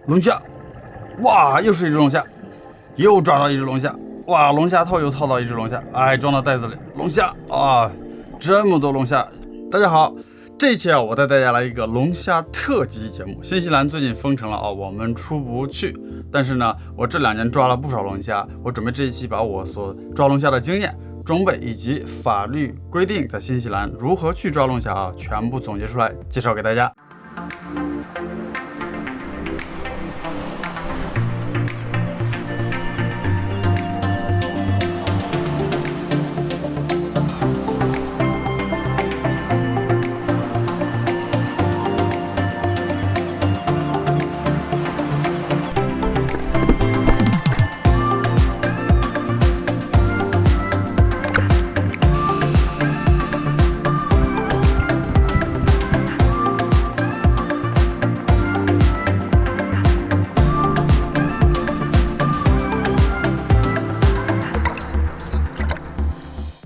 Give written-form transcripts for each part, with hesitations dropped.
龙虾，哇，又是一只龙虾，又抓到一只龙虾，哇，龙虾套又套到一只龙虾，哎，装到袋子里，龙虾啊，这么多龙虾。大家好，这一期我带大家来一个龙虾特辑节目。新西兰最近封城了我们出不去，但是呢，我这2年抓了不少龙虾，我准备这一期把我所抓龙虾的经验、装备以及法律规定在新西兰如何去抓龙虾全部总结出来，介绍给大家。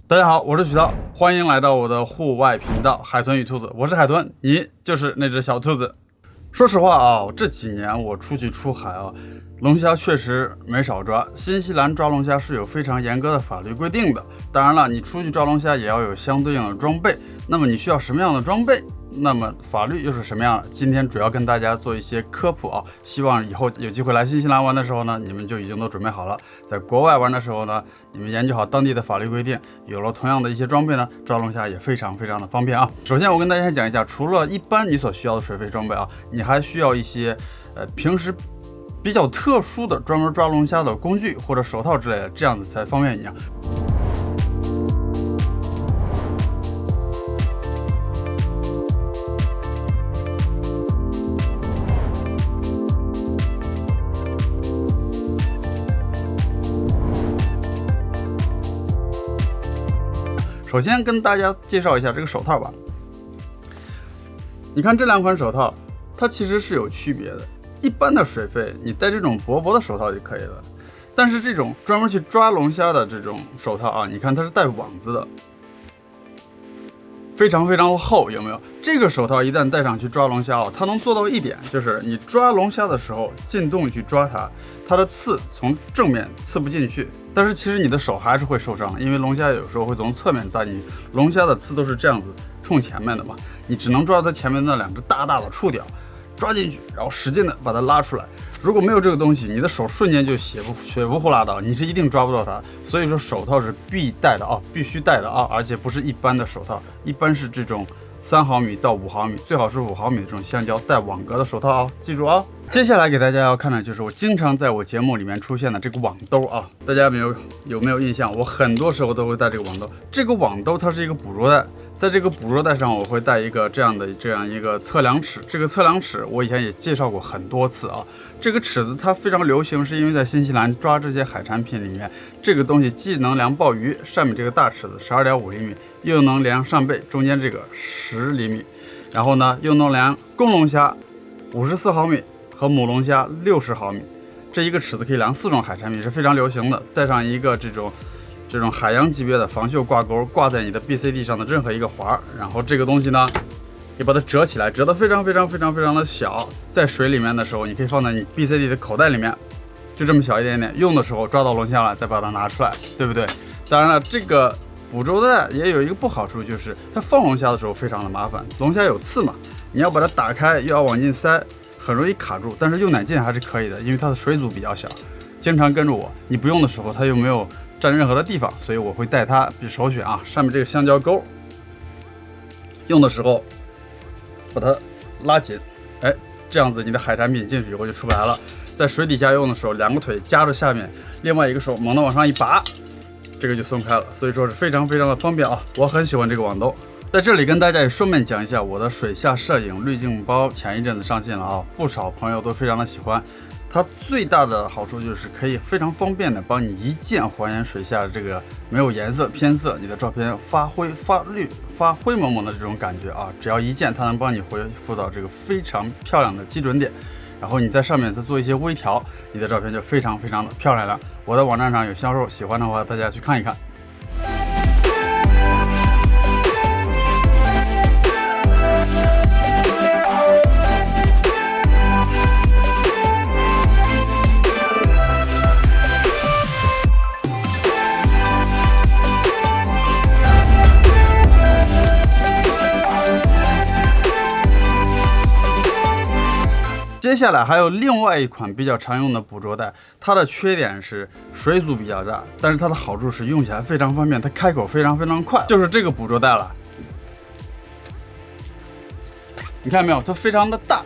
大家好，我是许涛，欢迎来到我的户外频道海豚与兔子。我是海豚，你就是那只小兔子。说实话这几年我出去出海龙虾确实没少抓。新西兰抓龙虾是有非常严格的法律规定的，当然了，你出去抓龙虾也要有相对应的装备。那么你需要什么样的装备？那么法律又是什么样的？今天主要跟大家做一些科普希望以后有机会来新西兰玩的时候呢，你们就已经都准备好了。在国外玩的时候呢，你们研究好当地的法律规定，有了同样的一些装备呢，抓龙虾也非常非常的方便首先我跟大家讲一下，除了一般你所需要的水肺装备你还需要一些平时比较特殊的专门抓龙虾的工具或者手套之类的，这样子才方便你首先跟大家介绍一下这个手套吧。你看这2款手套，它其实是有区别的。一般的水肺，你戴这种薄薄的手套就可以了。但是这种专门去抓龙虾的这种手套你看它是带网子的，非常非常的厚，有没有？这个手套一旦戴上去抓龙虾它能做到一点，就是你抓龙虾的时候进洞去抓它，它的刺从正面刺不进去，但是其实你的手还是会受伤，因为龙虾有时候会从侧面扎进去。龙虾的刺都是这样子冲前面的嘛，你只能抓它前面那2只大大的触角，抓进去，然后使劲的把它拉出来。如果没有这个东西，你的手瞬间就血不呼啦的，你是一定抓不到它。所以说手套是必戴的必须戴的而且不是一般的手套，一般是这种3毫米到5毫米，最好是5毫米的这种橡胶带网格的手套记住接下来给大家要看的就是我经常在我节目里面出现的这个网兜大家有没有印象？我很多时候都会带这个网兜。这个网兜它是一个捕捉带，在这个捕捉带上我会带一个这样一个测量尺。这个测量尺我以前也介绍过很多次这个尺子它非常流行，是因为在新西兰抓这些海产品里面，这个东西既能量鲍鱼上面这个大尺子12.5厘米，又能量扇贝中间这个10厘米，然后呢又能量公龙虾54毫米和母龙虾60毫米。这一个尺子可以量4种海产品，是非常流行的。带上一个这种海洋级别的防锈挂钩，挂在你的 BCD 上的任何一个环，然后这个东西呢你把它折起来，折得非常非常非常非常的小，在水里面的时候你可以放在你 BCD 的口袋里面，就这么小一点点，用的时候抓到龙虾了再把它拿出来，对不对？当然了，这个捕捉带也有一个不好处，就是它放龙虾的时候非常的麻烦。龙虾有刺嘛，你要把它打开又要往进塞，很容易卡住。但是用奶镜还是可以的，因为它的水阻比较小，经常跟着我，你不用的时候它又没有占任何的地方，所以我会带它首选上面这个橡胶钩，用的时候把它拉紧，这样子你的海产品进去以后就出不来了。在水底下用的时候，2个腿夹着下面，另外一个手猛地往上一拔，这个就松开了，所以说是非常非常的方便我很喜欢这个网兜。在这里跟大家也顺便讲一下，我的水下摄影滤镜包前一阵子上线了不少朋友都非常的喜欢。它最大的好处就是可以非常方便的帮你一键还原水下这个没有颜色偏色，你的照片发灰发绿发灰蒙蒙的这种感觉只要一键它能帮你恢复到这个非常漂亮的基准点，然后你在上面再做一些微调，你的照片就非常非常的漂亮了。我的网站上有销售，喜欢的话大家去看一看。接下来还有另外一款比较常用的捕捉带，它的缺点是水阻比较大，但是它的好处是用起来非常方便，它开口非常快，就是这个捕捉带了。你看到没有？它非常的大，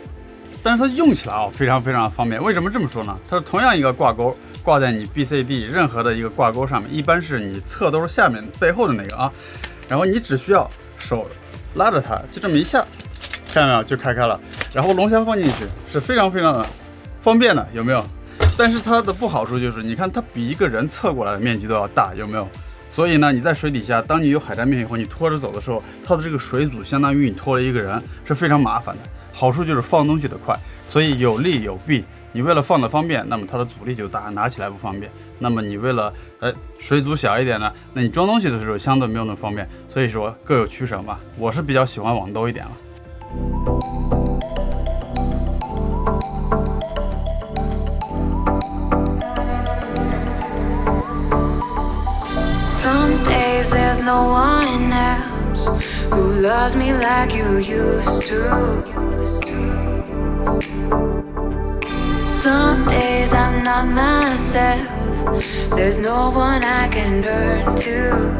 但是它用起来非常的方便。为什么这么说呢？它是同样一个挂钩，挂在你 BCD 任何的一个挂钩上面，一般是你侧兜下面背后的那个啊，然后你只需要手拉着它，就这么一下，看到没有？就开了。然后龙虾放进去是非常的方便的，有没有？但是它的不好处就是，你看它比一个人侧过来的面积都要大，有没有？所以呢，你在水底下，当你有海战面以后，你拖着走的时候，它的这个水阻相当于你拖了一个人，是非常麻烦的。好处就是放东西的快，所以有利有弊。你为了放的方便，那么它的阻力就大，拿起来不方便。那么你为了水阻小一点呢，那你装东西的时候相对没有那么方便。所以说各有取舍吧。我是比较喜欢网兜一点了。Some days there's no one else who loves me like you used to. Some days I'm not myself. There's no one I can turn to.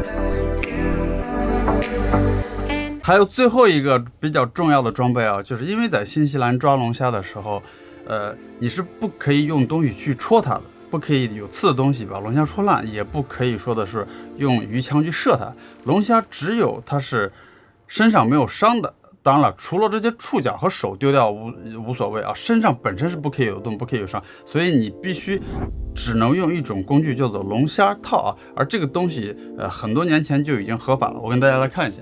还有最后一个比较重要的装备啊，就是因为在新西兰抓龙虾的时候，你是不可以用东西去戳它的。不可以有刺的东西把龙虾戳烂，也不可以说的是用鱼枪去射它。龙虾只有它是身上没有伤的，当然了，除了这些触角和手丢掉无所谓啊，身上本身是不可以有洞，不可以有伤，所以你必须只能用一种工具叫做龙虾套啊。而这个东西很多年前就已经合法了，我跟大家来看一下。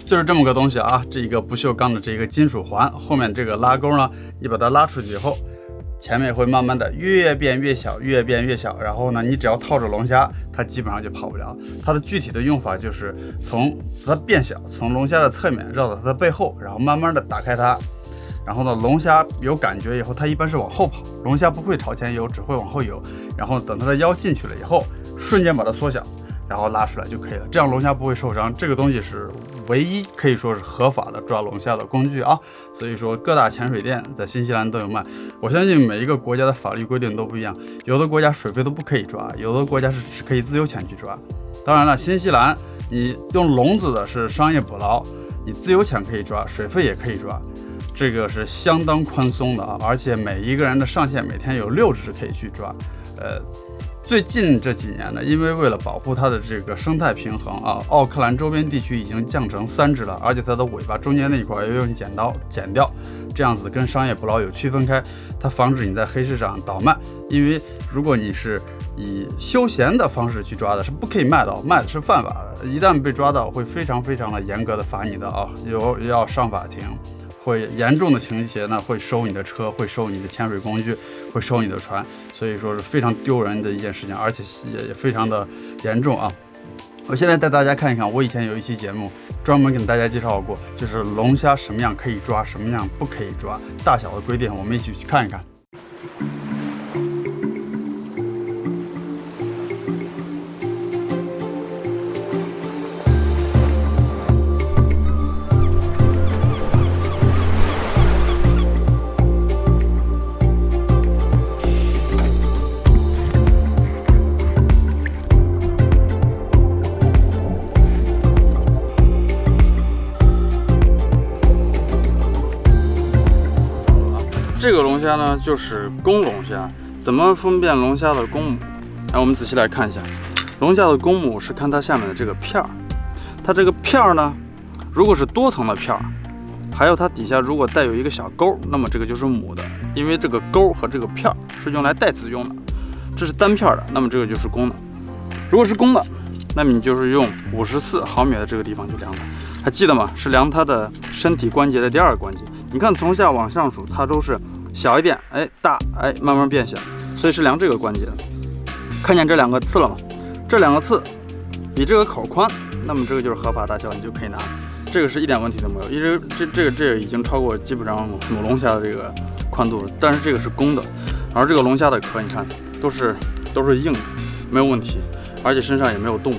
就是这么个东西啊，这一个不锈钢的这个金属环，后面这个拉钩呢，你把它拉出去以后，前面会慢慢的越变越小，越变越小，然后呢，你只要套着龙虾，它基本上就跑不了。它的具体的用法就是从它变小，从龙虾的侧面绕到它的背后，然后慢慢的打开它，然后呢，龙虾有感觉以后，它一般是往后跑，龙虾不会朝前游，只会往后游，然后等它的腰进去了以后，瞬间把它缩小。然后拉出来就可以了，这样龙虾不会受伤。这个东西是唯一可以说是合法的抓龙虾的工具啊，所以说各大潜水店在新西兰都有卖。我相信每一个国家的法律规定都不一样，有的国家水费都不可以抓，有的国家是只可以自由潜去抓。当然了，新西兰你用笼子的是商业捕捞，你自由潜可以抓，水费也可以抓，这个是相当宽松的啊，而且每一个人的上限每天有6只可以去抓，最近这几年呢，因为为了保护它的这个生态平衡啊，奥克兰周边地区已经降成3只了，而且它的尾巴中间那一块要用剪刀剪掉，这样子跟商业捕捞有区分开，它防止你在黑市上倒卖。因为如果你是以休闲的方式去抓的，是不可以卖的，卖的是犯法的，一旦被抓到会非常的严格的罚你的啊，要上法庭。会严重的情节呢，会收你的车，会收你的潜水工具，会收你的船，所以说是非常丢人的一件事情，而且也非常的严重啊。我现在带大家看一看，我以前有一期节目专门给大家介绍过，就是龙虾什么样可以抓，什么样不可以抓，大小的规定，我们一起去看一看。这个龙虾呢，就是公龙虾。怎么分辨龙虾的公母？我们仔细来看一下，龙虾的公母是看它下面的这个片儿，它这个片儿呢，如果是多层的片儿，还有它底下如果带有一个小钩，那么这个就是母的，因为这个钩和这个片儿是用来带子用的。这是单片的，那么这个就是公的。如果是公的，那么你就是用54毫米的这个地方去量它，还记得吗？是量它的身体关节的第2个关节。你看从下往上数，它都是小一点，大，慢慢变小，所以是量这个关节的。看见这2个刺了吗？这2个刺比这个口宽，那么这个就是合法大小，你就可以拿。这个是一点问题都没有，因为这个已经超过基本上母龙虾的这个宽度了，但是这个是公的，而这个龙虾的壳你看都是硬的，没有问题，而且身上也没有洞，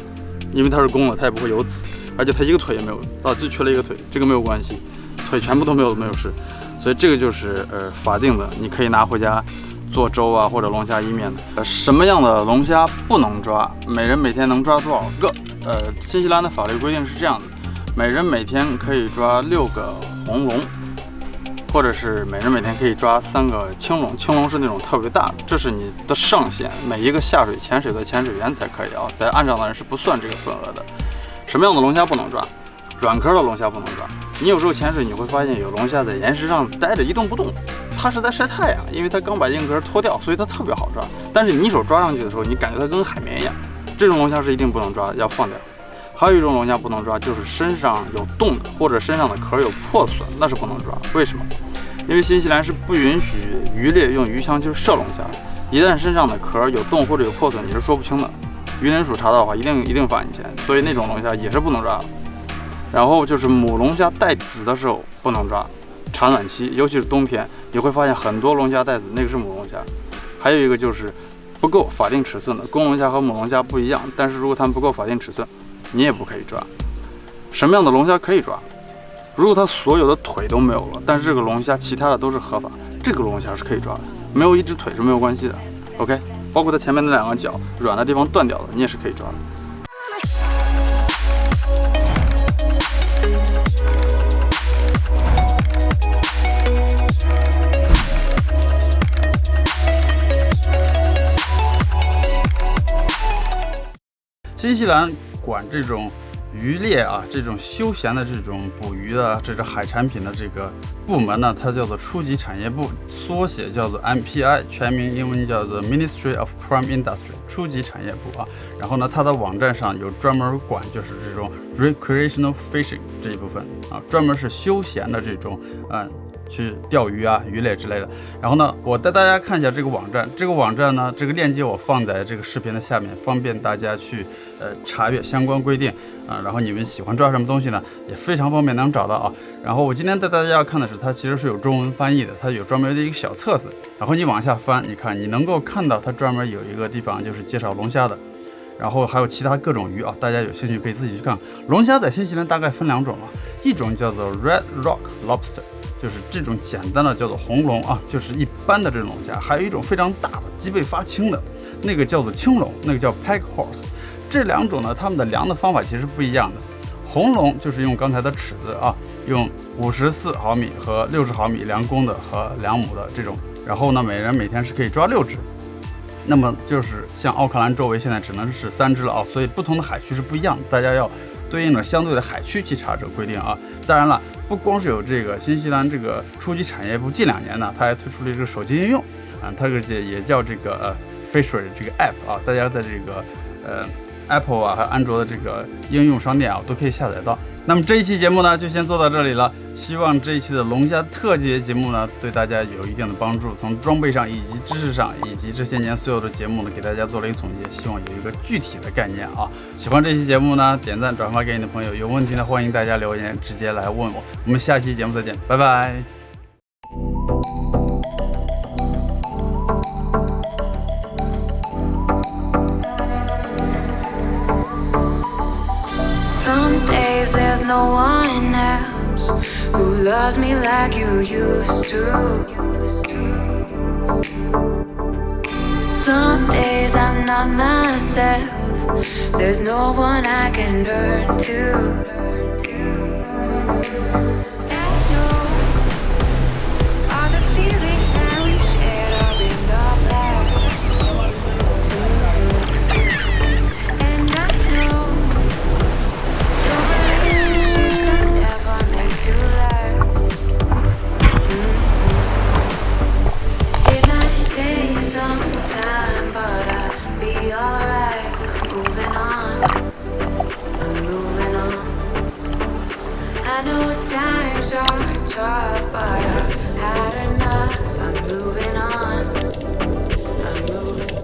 因为它是公的，它也不会有籽，而且它一个腿也没有啊，就缺了一个腿，这个没有关系，腿全部都没有事，所以这个就是法定的，你可以拿回家做粥啊或者龙虾意面的。什么样的龙虾不能抓？每人每天能抓多少个？新西兰的法律规定是这样的，每人每天可以抓6个红龙。或者是每人每天可以抓3个青龙，青龙是那种特别大的，这是你的上限。每一个下水潜水的潜水员才可以啊，在岸上的人是不算这个份额的。什么样的龙虾不能抓？软壳的龙虾不能抓。你有时候潜水你会发现有龙虾在岩石上待着一动不动，它是在晒太阳，因为它刚把硬壳脱掉，所以它特别好抓。但是你一手抓上去的时候，你感觉它跟海绵一样，这种龙虾是一定不能抓，要放掉。还有一种龙虾不能抓，就是身上有洞的，或者身上的壳有破损，那是不能抓。为什么？因为新西兰是不允许渔猎用鱼枪去射龙虾的，一旦身上的壳有洞或者有破损，你是说不清的。渔林署查到的话，一定罚你钱，所以那种龙虾也是不能抓的。然后就是母龙虾带籽的时候不能抓，产卵期，尤其是冬天，你会发现很多龙虾带籽，那个是母龙虾。还有一个就是不够法定尺寸的，公龙虾和母龙虾不一样，但是如果它们不够法定尺寸，你也不可以抓。什么样的龙虾可以抓？如果它所有的腿都没有了，但是这个龙虾其他的都是合法，这个龙虾是可以抓的，没有一只腿是没有关系的。OK， 包括它前面的2个脚软的地方断掉的，你也是可以抓的。新西兰管这种渔猎啊，这种休闲的这种捕鱼的这种海产品的这个部门呢，它叫做初级产业部，缩写叫做 MPI， 全名英文叫做 Ministry of Prime Industry， 初级产业部啊。然后呢，它的网站上有专门管就是这种 recreational fishing 这一部分啊，专门是休闲的这种去钓鱼啊、鱼类之类的。然后呢，我带大家看一下这个网站。这个网站呢，这个链接我放在这个视频的下面，方便大家去查阅相关规定啊。然后你们喜欢抓什么东西呢，也非常方便能找到啊。然后我今天带大家要看的是，它其实是有中文翻译的，它有专门的一个小册子。然后你往下翻，你看你能够看到它专门有一个地方就是介绍龙虾的。然后还有其他各种鱼啊，大家有兴趣可以自己去看。龙虾在新西兰大概分2种啊，一种叫做 Red Rock Lobster， 就是这种简单的叫做红龙啊，就是一般的这种龙虾。还有一种非常大的脊背发青的，那个叫做青龙，那个叫 Peg Horse。这2种呢，它们的量的方法其实不一样的。红龙就是用刚才的尺子啊，用54毫米和60毫米量公的和量母的这种，然后呢，每人每天是可以抓6只。那么就是像奥克兰周围现在只能是3只了啊，所以不同的海区是不一样的，大家要对应着相对的海区去查这个规定啊。当然了，不光是有这个新西兰这个初级产业部近2年呢，它还推出了这个手机应用啊，它这个也叫这个Fishery 这个 app 啊，大家在这个Apple 啊和安卓的这个应用商店啊都可以下载到。那么这一期节目呢就先做到这里了，希望这一期的龙虾特辑节目呢对大家有一定的帮助，从装备上以及知识上以及这些年所有的节目呢给大家做了一个总结，希望有一个具体的概念啊。喜欢这期节目呢点赞转发给你的朋友，有问题呢欢迎大家留言直接来问我。我们下期节目再见，拜拜。Some days there's no one else who loves me like you used to. Some days I'm not myself, there's no one I can turn to. I know times are tough, but